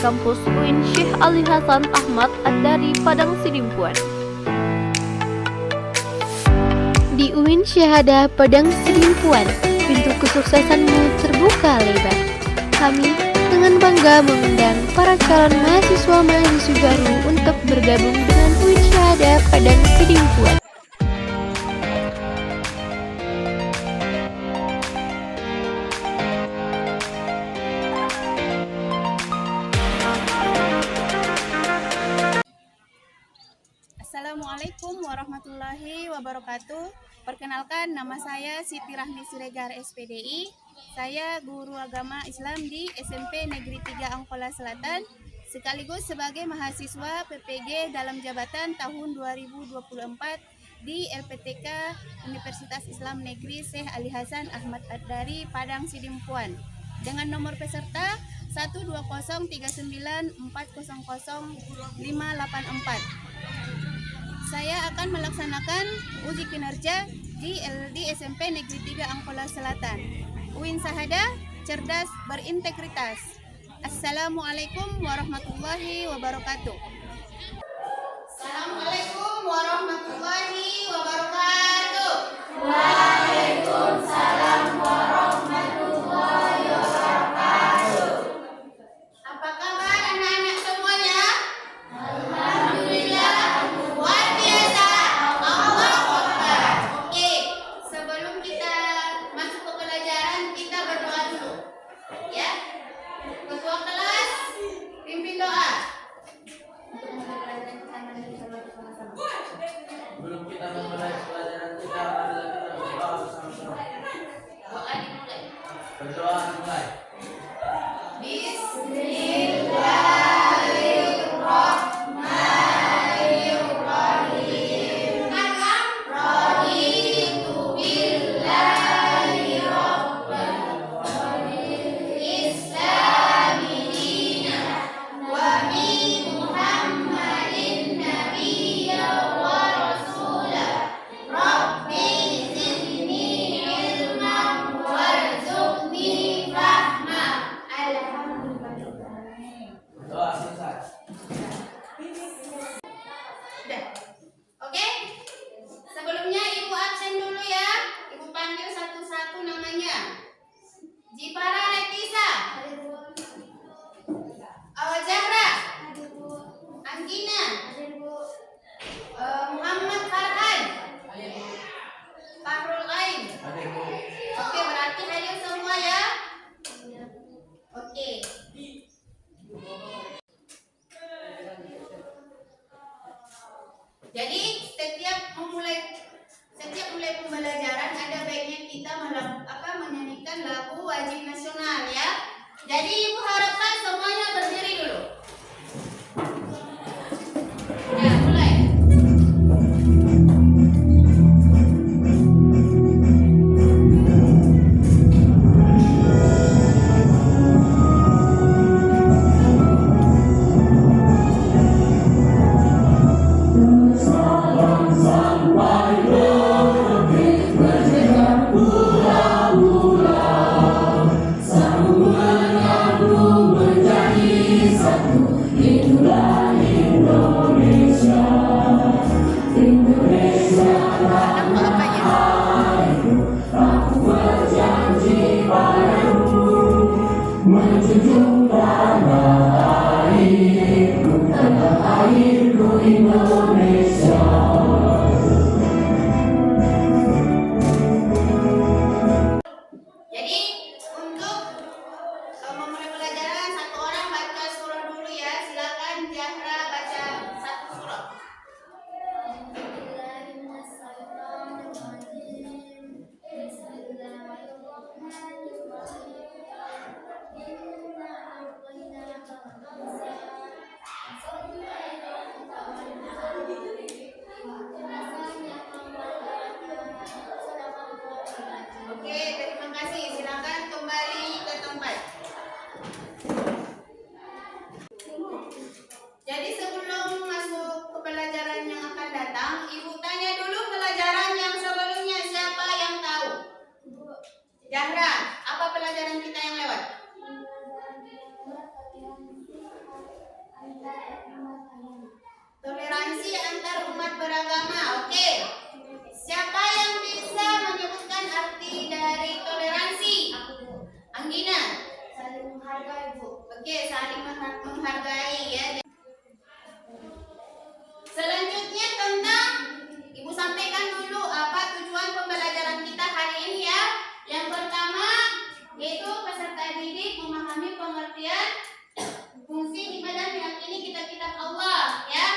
kampus UIN Syekh Ali Hasan Ahmad Ad-Dari Padang Sidimpuan. Di UIN Syahada Padang Sidimpuan, pintu kesuksesanmu terbuka lebar. Kami dengan bangga mengundang para calon mahasiswa-mahasiswi baru untuk bergabung dengan UIN Syahada Padang Sidimpuan. Assalamualaikum warahmatullahi wabarakatuh. Perkenalkan, nama saya Siti Rahmi Siregar SPDI. Saya guru agama Islam di SMP Negeri 3 Angkola Selatan, sekaligus sebagai mahasiswa PPG dalam jabatan tahun 2024 di LPTK Universitas Islam Negeri Syekh Ali Hasan Ahmad Ad-Dari Padang Sidimpuan dengan nomor peserta 12039400584. Saya akan melaksanakan uji kinerja di SMP Negeri 3 Angkola Selatan. UIN Syahada, cerdas berintegritas. Assalamualaikum warahmatullahi wabarakatuh. Assalamualaikum warahmatullahi wabarakatuh. Waalaikumsalam warahmatullahi wabarakatuh. Apa kabar anak-anak semuanya? Alhamdulillah. Luar biasa. Allahu Akbar. Oke, sebelum kita masuk ke pelajaran, kita berdoa dulu. Ya. Ketua kelas, pimpin doa. Sebelum kita memulai pelajaran kita, adalah kita berdoa bersama-sama. Doa dimulai. Berdoa dimulai. Bismillahirrahmanirrahim. Raditu billahi rabban Islami dinan wa bi Muhammadin nabiyya wa rasulah. Rabbi zidni ilman warzuqni fahma. Alhamdulillah. Doa selesai. Udah. Oke? Sebelumnya Ibu absen dulu ya. Ibu panggil satu-satu namanya. Jipara Letisa. Awa Zahra. Anggina. Muhammad Farhan. Fahrul Ain. Adikku. Oke, berarti hadir semua ya. Oke. Jadi setiap mulai pembelajaran ada baiknya kita menyanyikan lagu wajib nasional ya. Jadi Ibu harapkan semuanya berdiri dulu. Ya, mulai. Jadi untuk memulai pelajaran, satu orang baca surah dulu ya. Silakan Zahra baca satu surah. Oke, terima kasih. Silakan kembali ke tempat. Jadi sebelum masuk ke pelajaran yang akan datang, Ibu tanya dulu pelajaran yang sebelumnya siapa yang tahu? Zahra, apa pelajaran kita yang lewat? Toleransi antar umat beragama. Oke. Siapa yang bisa menyebutkan arti dari toleransi? Anggina. Saling menghargai, Bu. Oke, saling menghargai ya. Selanjutnya tentang Ibu sampaikan dulu apa tujuan pembelajaran kita hari ini ya. Yang pertama yaitu peserta didik memahami pengertian fungsi ibadah meyakini kitab-kitab Allah ya.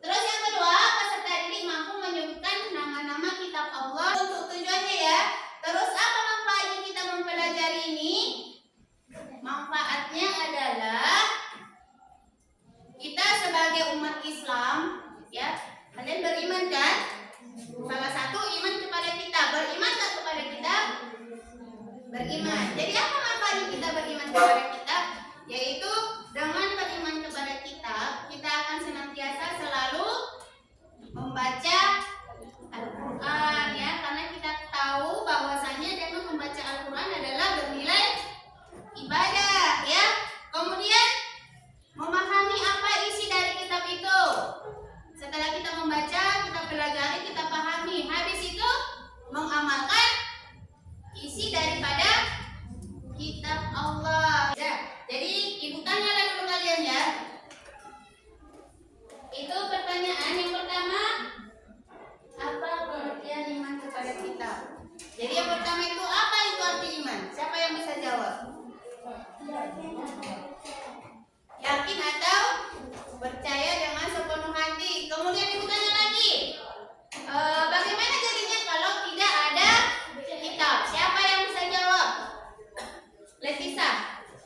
Terus yang kedua, peserta didik mampu menyebutkan nama-nama kitab Allah untuk tujuannya ya. Terus apa manfaatnya kita mempelajari ini? Manfaatnya adalah kita sebagai umat Islam ya, kalian beriman kan? Salah satu iman kepada kita. Beriman tak kepada kita? Beriman. Jadi apa manfaatnya kita beriman kepada kitab? Yaitu dengan beriman kepada kitab, kita akan senantiasa selalu membaca Al-Quran ya, karena kita tahu bahwasanya dengan membaca Al-Quran adalah bernilai ibadah ya. Kemudian memahami apa isi dari kitab itu. Setelah kita membaca, kita pelajari, kita pahami. Habis itu mengamalkan isi daripada kitab Allah. Ya, jadi ibu tanyalah dulu kalian ya. Itu pertanyaan yang pertama, apa pengertian iman kepada kitab? Jadi yang pertama itu apa itu arti iman? Siapa yang bisa jawab? Yakin atau percaya dengan sepenuh hati. Kemudian ibu tanya lagi, bagaimana jadinya kalau tidak ada kitab? Siapa yang bisa jawab? Letisa.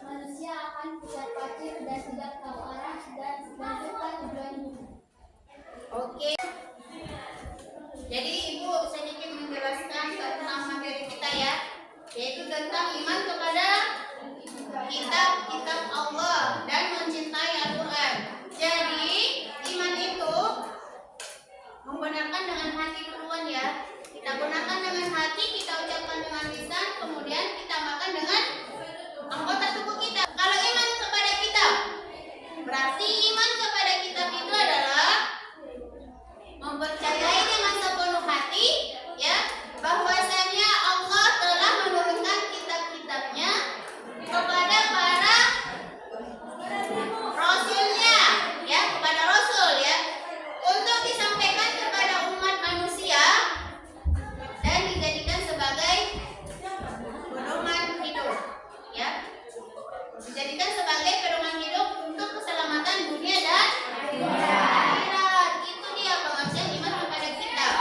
Manusia akan pucat pacir dan tidak tahu arah dan menentukan tujuan hidup. Oke. Jadi ibu sedikit menjelaskan tentang materi kita ya, yaitu tentang iman kepada kitab-kitab Allah dan mencintai Al-Quran. Jadi iman itu membenarkan dengan hati duluan ya. Kita benarkan dengan hati, kita ucapkan dengan lisan, kemudian kita makan dengan anggota tubuh kita. Kalau iman kepada kitab, berarti iman kepada kitab itu adalah mempercayai dengan sepenuh hati ya, bahwasanya Allah telah menurunkan kitab-kitabnya kepada para rasulnya ya, kepada rasul ya, untuk disampaikan kepada umat manusia dan dijadikan sebagai pedoman hidup ya, dijadikan sebagai pedoman hidup untuk keselamatan dunia dan akhirat. Itu dia pengertian iman kepada kitab.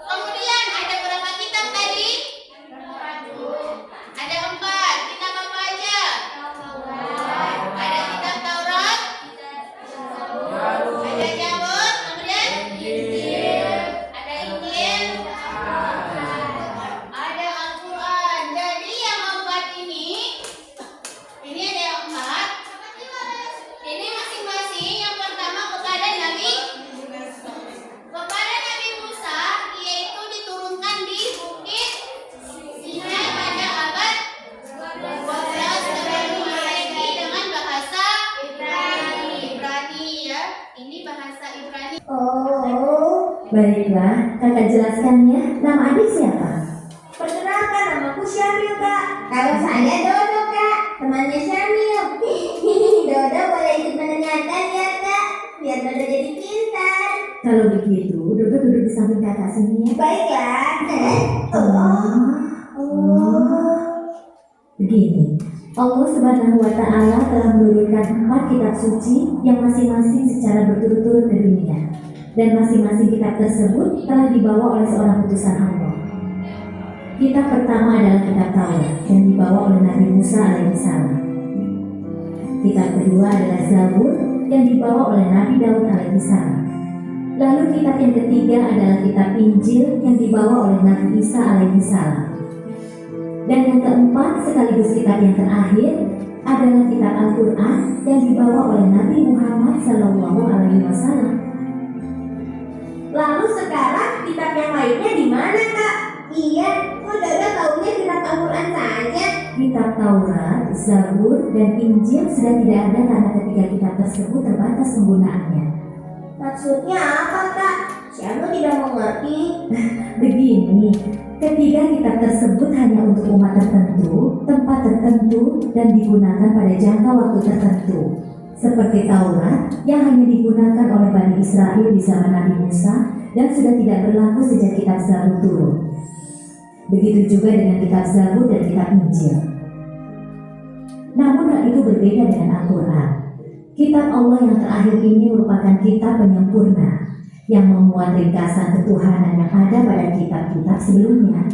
Kemudian ada berapa kitab tadi? Ada 4. Kitab apa aja? Ada kitab Taurat, ada Zabur, kemudian ada Injil, ada Al-Quran. Jadi yang 4 ini ada yang 4. Ini masing-masing. Yang pertama kepada Nabi Musa, yaitu diturunkan di bukit Sinai pada abad 12 sebelum Masehi dengan bahasa Ibrani ya. Ini bahasa Ibrani. Oh, baiklah, kakak jelaskan ya. Nama adik siapa? Perkenalkan, namaku Syamil, Kak. Kalau saya Dodo, Kak, temannya Syamil. Dodo boleh ikut mendengarkan ya, Kak, biar Dodo jadi pintar. Kalau begitu, Dodo duduk di samping kakak sini ya. Baiklah. Begini, Allah Subhanahu wa Ta'ala telah menurunkan 4 kitab suci yang masing-masing secara berturut-turut ke dunia, dan masing-masing kitab tersebut telah dibawa oleh seorang utusan Allah. Kitab pertama adalah kitab Taurat yang dibawa oleh Nabi Musa alaihissalam. Kitab kedua adalah Zabur yang dibawa oleh Nabi Daud alaihissalam. Lalu kitab yang ketiga adalah kitab Injil yang dibawa oleh Nabi Isa alaihissalam. Dan yang keempat sekaligus kitab yang terakhir adalah kitab Al-Quran yang dibawa oleh Nabi Muhammad SAW. Lalu sekarang kitab yang lainnya di mana, Kak? Iya, kok Dodo taunya kitab Al-Quran saja? Kitab Taurat, Zabur, dan Injil sudah tidak ada karena ketiga kitab tersebut terbatas penggunaannya. Maksudnya apa, Kak? Syamil tidak mengerti. Begini, ketiga kitab tersebut hanya untuk umat tertentu, tempat tertentu, dan digunakan pada jangka waktu tertentu. Seperti Taurat yang hanya digunakan oleh Bani Israel di zaman Nabi Musa dan sudah tidak berlaku sejak kitab Zabur turun. Begitu juga dengan kitab Zabur dan kitab Injil. Namun hal itu berbeda dengan Al-Quran. Kitab Allah yang terakhir ini merupakan kitab penyempurna yang memuat ringkasan ketuhanan yang ada pada kitab-kitab sebelumnya.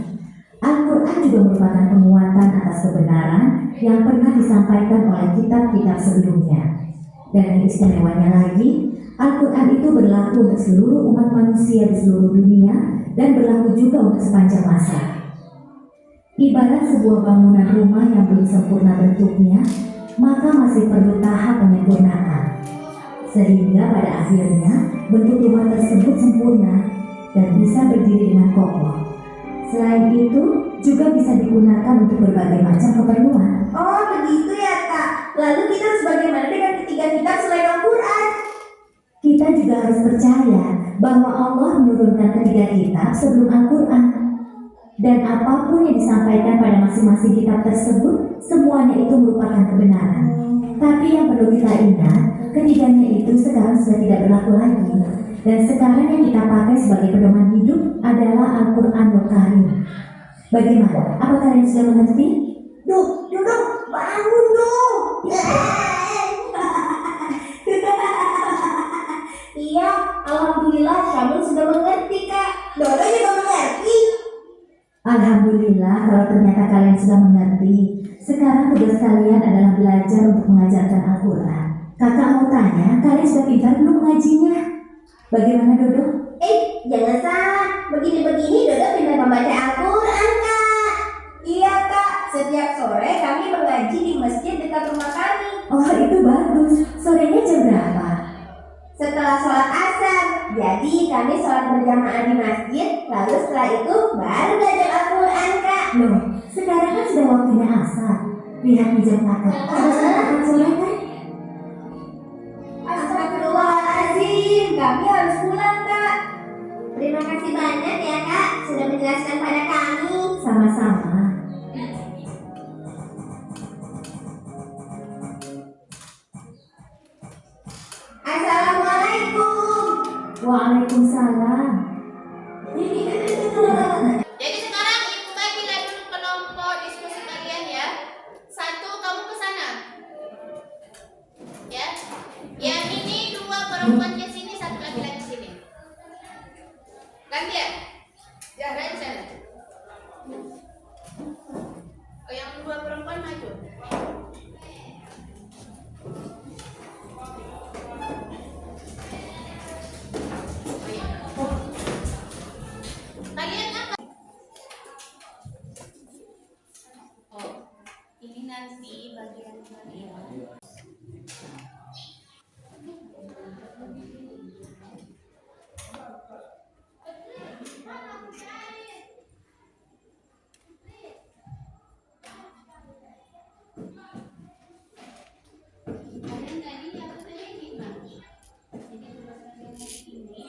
Al-Quran juga merupakan penguatan atas kebenaran yang pernah disampaikan oleh kitab-kitab sebelumnya. Dan yang istimewanya lagi, Al-Quran itu berlaku untuk seluruh umat manusia di seluruh dunia dan berlaku juga untuk sepanjang masa. Ibarat sebuah bangunan rumah yang belum sempurna bentuknya, maka masih perlu tahap penyempurnaan. Sehingga pada akhirnya bentuk rumah tersebut sempurna dan bisa berdiri dengan kokoh. Selain itu, juga bisa digunakan untuk berbagai macam keperluan. Oh, begitu ya, Kak. Lalu kita harus bagaimana dengan ketiga kitab selain Al-Quran? Kita juga harus percaya bahwa Allah menurunkan ketiga kitab sebelum Al-Quran. Dan apapun yang disampaikan pada masing-masing kitab tersebut, semuanya itu merupakan kebenaran. Tapi yang perlu kita ingat, ketiganya itu sekarang sudah tidak berlaku lagi. Dan sekarang yang kita pakai sebagai pedoman hidup adalah Al-Quranul Karim. Bagaimana? Apa kalian sudah mengerti? Duduk, bangun dong. Iya, alhamdulillah Syamil sudah mengerti, Kak. Dodo juga mengerti. Alhamdulillah kalau ternyata kalian sudah mengerti. Sekarang tugas kalian adalah belajar untuk mengajarkan Al-Quran. Kakak mau tanya, kalian sudah pintar belum mengajinya? Bagaimana Dodo? Jangan salah. Begini-begini Dodo pintar membaca Al-Quran, Kak. Iya, Kak. Setiap sore kami mengaji di masjid dekat rumah kami. Oh itu bagus. Sorenya jam berapa? Setelah sholat asar. Jadi kami sholat berjamaah di masjid. Lalu setelah itu baru belajar Al-Quran, Kak. Loh, sekarang kan sudah waktunya asar. Lihat di jam kakak. Sudah akan sore kan? Astagfirullahaladzim. Kami harus pulang, Kak. Terima kasih banyak ya, Kak. Sudah menjelaskan pada kami. Sama-sama. Assalamualaikum. Waalaikumsalam. Jadi sekarang ibu bagilah dulu kelompok diskusi kalian ya. Satu kamu ke sana. Ya. Yang ini dua perempuan ke sini, satu laki-laki sini. Gantian. Zahra di sana. Oh, yang dua perempuan maju. Kalian apa? Oh, ini nanti bagian kalian. Kalian tadi apa tadi ini, Bang? Jadi tugas kalian ini.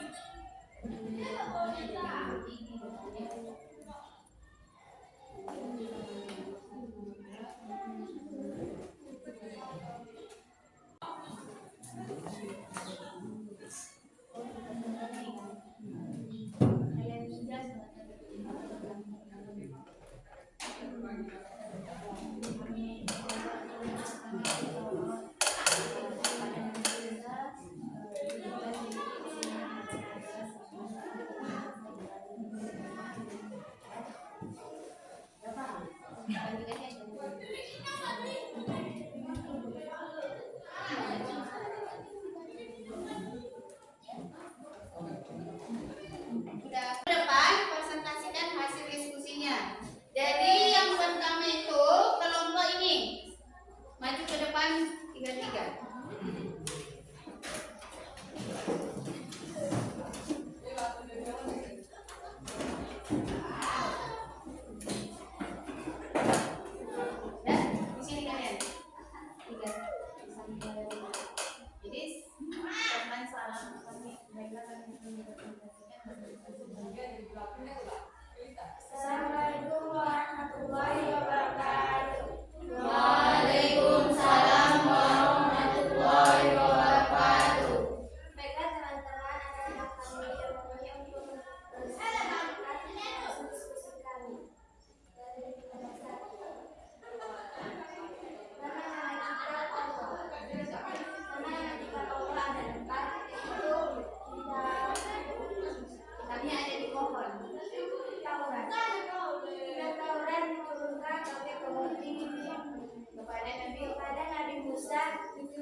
Depan presentasikan hasil diskusinya. Jadi yang pertama itu kelompok ini maju ke depan 3-3.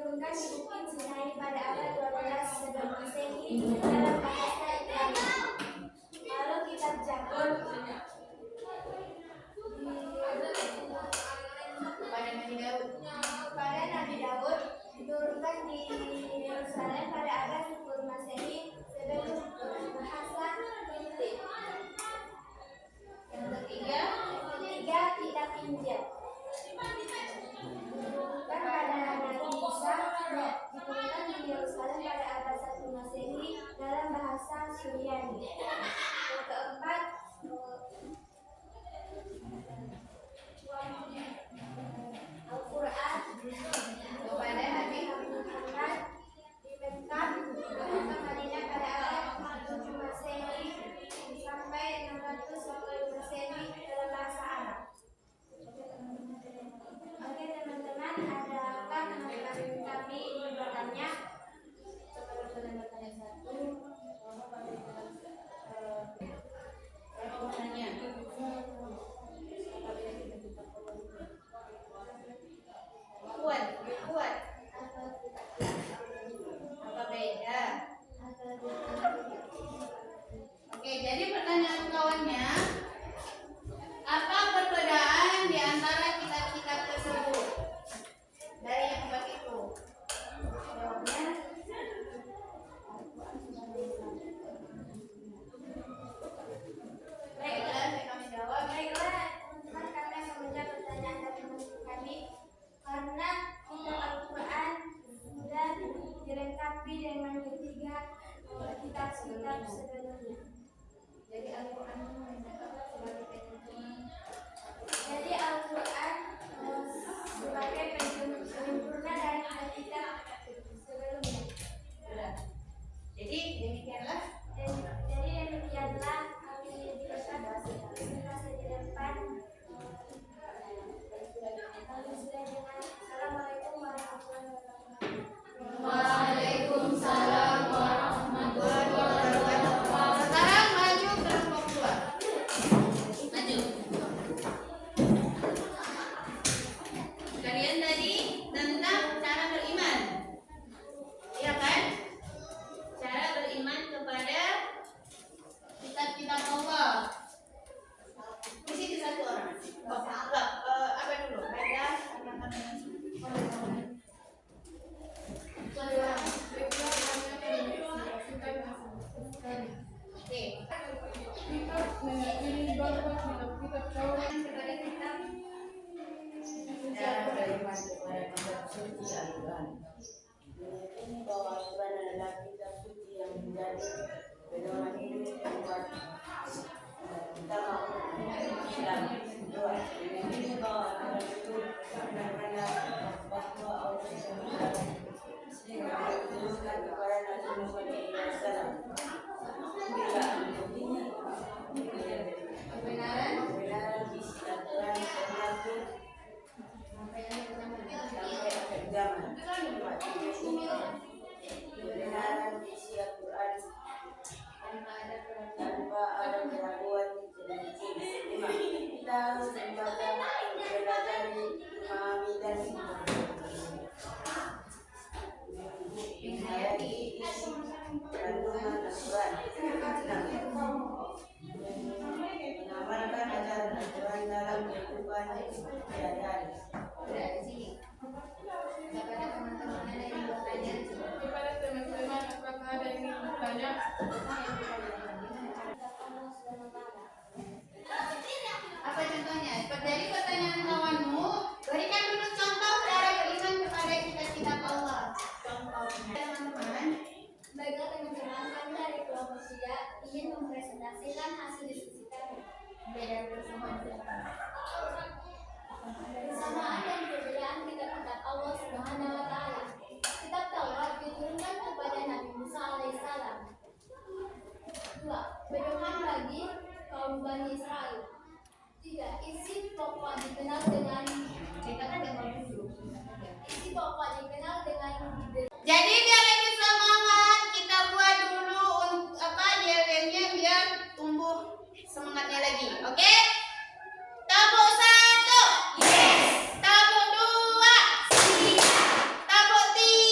diturunkan di Bukit Sinai pada abad 12 sebelum Masehi dalam bahasa Ibrani. Lalu kitab Jakor kepada Nabi Daud diturunkan di Yerusalem pada abad 10 Masehi sebelum bahasa Hindu. Yang ketiga kitab Injil diturunkan pada Nabi Isa diturunkan di Yerusalem pada abad 1 Masehi dalam bahasa Suryani. Yang keempat Al-Quran kepada Nabi Muhammad di Mekah Madinah pada abad 7 Masehi sampai 610 Masehi dalam bahasa Arab. Oke teman-teman, adakah teman-teman kami ingin bertanya? Coba bertanya satu. Kuat. Apa beda? Oke, jadi pertanyaan kawannya, apa perbedaan di antara kitab-kitab tersebut? Dari yang empat itu. Jawabnya. Baiklah, kami jawab. Baiklah, teman-teman, kami akan menjawab pertanyaan dari teman kami karena kitab Al-Quran sudah dilengkapi dengan ketiga kitab-kitab sebelumnya. Jadi Al-Quran sebagai penyempurna. Jadi Al-Quran sebagai penyempurna dari kitab sebelumnya. Jadi demikianlah. Jadi demikianlah kami presentasi di depan. Assalamualaikum warahmatullahi wabarakatuh. Waalaikumsalam warahmatullahi wabarakatuh. Sekarang maju kelompok 2. Maju. Kalian tadi tentang cara beriman. Iya kan? Cara beriman kepada kitab-kitab Allah. Di sini satu orang. Apa dulu? Ada Ini bahwa Al-Quran adalah kitab suci yang menjadi pedoman hidup buat utama Islam. Dua, ini bahwa Al-Quran itu benar-benar bahwa Allah SWT diturunkan kepada Nabi Muhammad SAW. Tiga, kebenaran isi Al-Quran berlaku sampai akhir zaman. Kebenaran isi Al-Quran tanpa ada keraguan sedikit. Kita harus membaca, mempelajari, memahami dan menghayati isi kandungan Al-Quran. Mengamalkan ajaran Al-Quran dalam kehidupan sehari-hari. kepada teman-teman ada yang bertanya. Kepada teman-teman, apakah ada yang ingin bertanya? Apa contohnya? Dari pertanyaan kawanmu, berikan dulu contoh cara beriman kepada kitab-kitab Allah. Contohnya, teman-teman. Baiklah teman-teman, kami dari kelompok 3 ingin mempresentasikan hasil diskusi kami. Beda persamaan. Kesamaan dan perbedaan kitab-kitab Allah Subhanahu wa Ta'ala. Kitab Taurat diturunkan kepada Nabi Musa alaihissalam. 2. Pedoman bagi kaum Bani Israel. 3. Isi pokok dikenal dengan Jadi biar lebih semangat, kita buat dulu yel-yelnya biar tumbuh semangatnya lagi. Oke? Tepuk 1. Yes. Tepuk 2. Siap. Tepuk 3.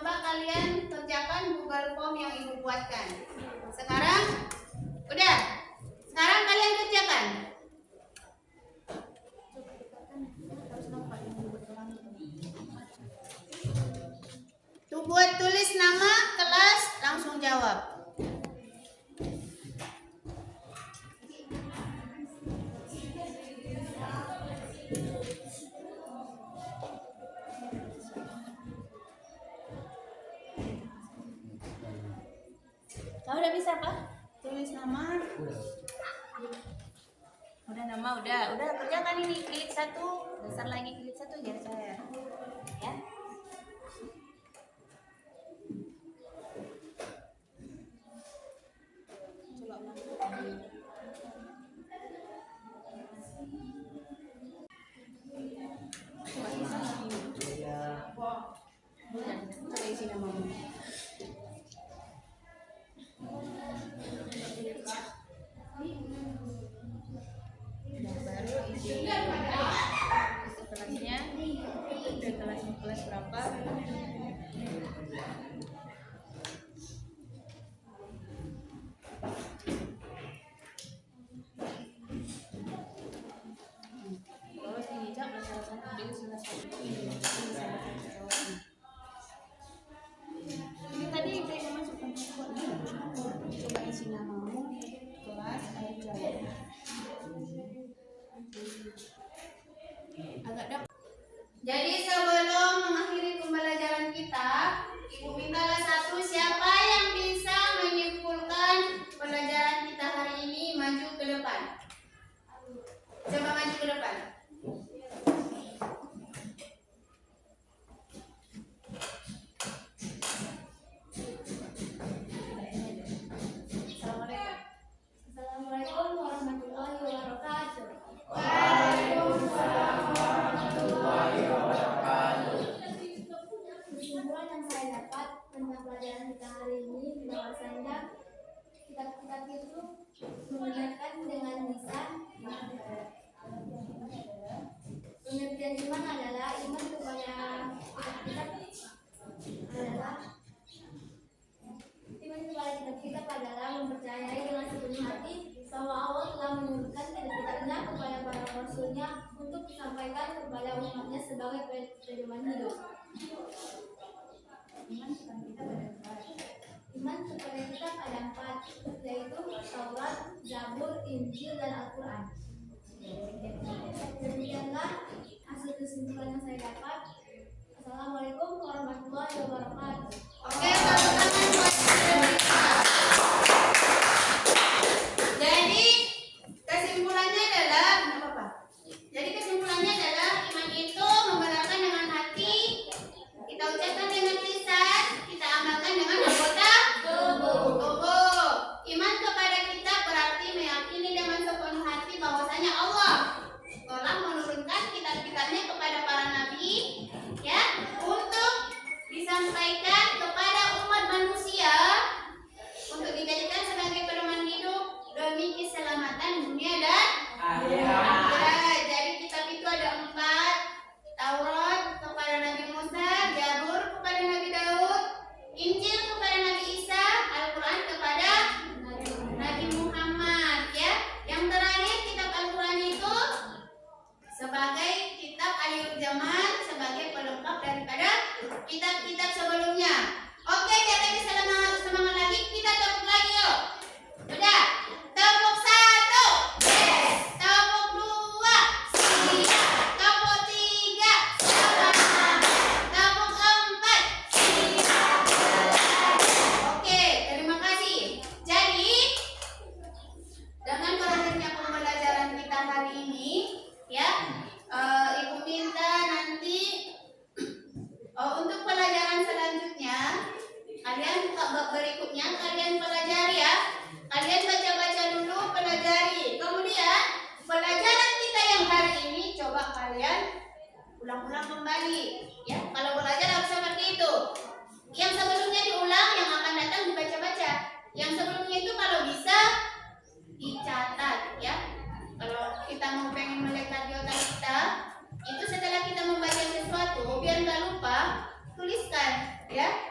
coba kalian kerjakan Google Form yang ibu buatkan. Sekarang udah. Sekarang kalian kerjakan. Tuh buat tulis nama kelas, langsung jawab. Kau udah bisa Pak? Tulis nama. Udah nama udah kerjakan ini, klik satu, besar lagi klik satu biar saya. Ya. Coba ulang. Coba isi namamu. Baru isi kelasnya, kelas berapa? Terus dihijab salah satu dia salah satu. Ini tadi saya masukkan coba isi namamu, kelas, air jawab. Agak dapat. Jadi sebelum mengakhiri pembelajaran kita, ibu mintalah satu, siapa yang bisa menyimpulkan pelajaran kita hari ini maju ke depan. Coba maju ke depan. Assalamualaikum warahmatullahi wabarakatuh. Kesimpulan yang saya dapat tentang pelajaran kita hari ini bahwasanya kitab-kitab itu mengingatkan dengan lisan. Pengertian iman adalah iman kepada kitab-kitab adalah mempercayai dengan sepenuh hati bahwa Allah telah menurunkan kitab-kitabnya kepada para rasulnya untuk disampaikan kepada umatnya sebagai pedoman hidup. Iman kepada kitab ada 4, yaitu Taurat, Zabur, Injil, dan Al-Quran. Demikianlah hasil kesimpulan yang saya dapat. Assalamualaikum warahmatullahi wabarakatuh. Oke, tepuk tangan buat kita. Jadi kesimpulannya adalah apa? Jadi kesimpulannya adalah iman itu membenarkan dengan hati, kita ucapkan dengan lisan, kita amalkan dengan anggota tubuh. Iman kepada kitab berarti meyakini dengan sepenuh hati bahwasanya Allah telah menurunkan kitab-kitabnya kepada para nabi, ya, untuk disampaikan kepada umat manusia untuk dijadikan sebagai pedoman hidup demi keselamatan dunia dan akhirat. Jadi kitab itu ada 4, Taurat kepada Nabi Musa, Zabur kepada Nabi Daud, Injil kepada Nabi Isa, Al-Quran kepada Nabi Muhammad, ya. Yang terakhir kitab Al-Quran itu sebagai kitab akhir zaman, sebagai pelengkap daripada kitab-kitab sebelumnya. Oke, biar lebih semangat lagi, kita tepuk lagi yuk. Udah, tepuk 1, yes. Tepuk 2, siap. Tepuk 3, semangat. Tepuk 4, siap. Oke, terima kasih. Jadi dengan berakhirnya pembelajaran kita hari ini, ya, ibu minta nanti untuk pelajaran selanjutnya kalian buka bab berikutnya, kalian pelajari ya. Kalian baca-baca dulu, pelajari. Kemudian pelajaran kita yang hari ini coba kalian ulang-ulang kembali, ya. Kalau belajar harus seperti itu. Yang sebelumnya diulang, yang akan datang dibaca-baca. Yang sebelumnya itu kalau bisa dicatat, ya. Kalau kita mau pengen melekat di otak kita, itu setelah kita membaca sesuatu biar nggak lupa, tuliskan, ya.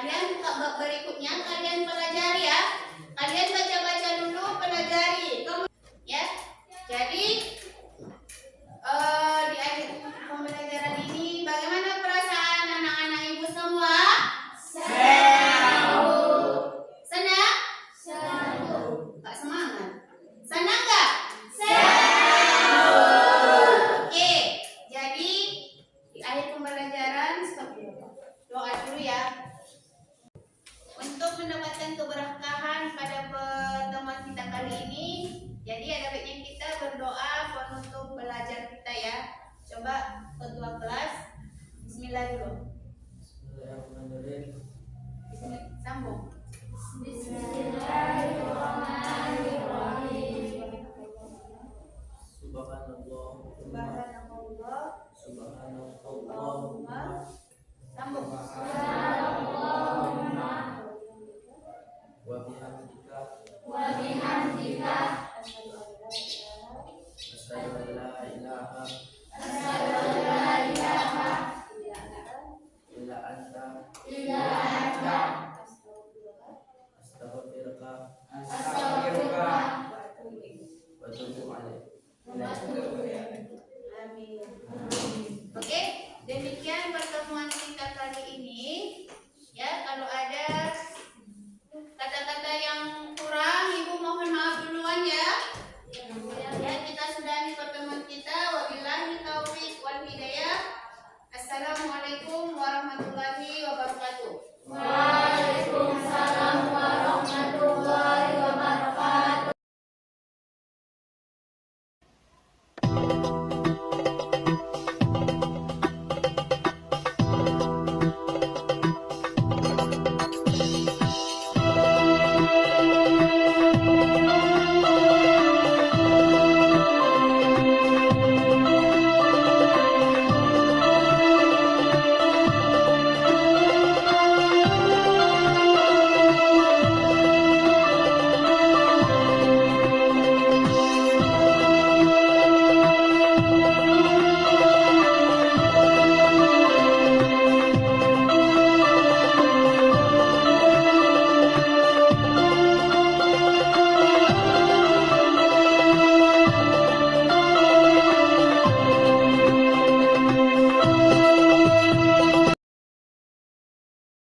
Kalian buka bab berikutnya, kalian pelajari ya. Kalian baca-baca dulu, pelajari. Ya. Jadi di akhir pembelajaran ini bagaimana perasaan anak-anak ibu semua? Senang? Nggak semangat? Senang nggak? Oke, jadi di akhir pembelajaran stop dulu. Doa dulu ya. Untuk mendapatkan keberkahan pada pertemuan kita kali ini, jadi ada baiknya kita berdoa penutup belajar kita ya. Coba ketua kelas, Bismillah dulu. Bismillahirrahmanirrahim. Bismillah, sambung. Subhanallah. Subhanallah. Subhanallah. Sambung. Wa bihamdika. Asyhadu an la ilaha illa anta. Astaghfiruka. Wa atubu ilaik. Amin. Oke, demikian pertemuan kita kali ini. Ya, kalau ada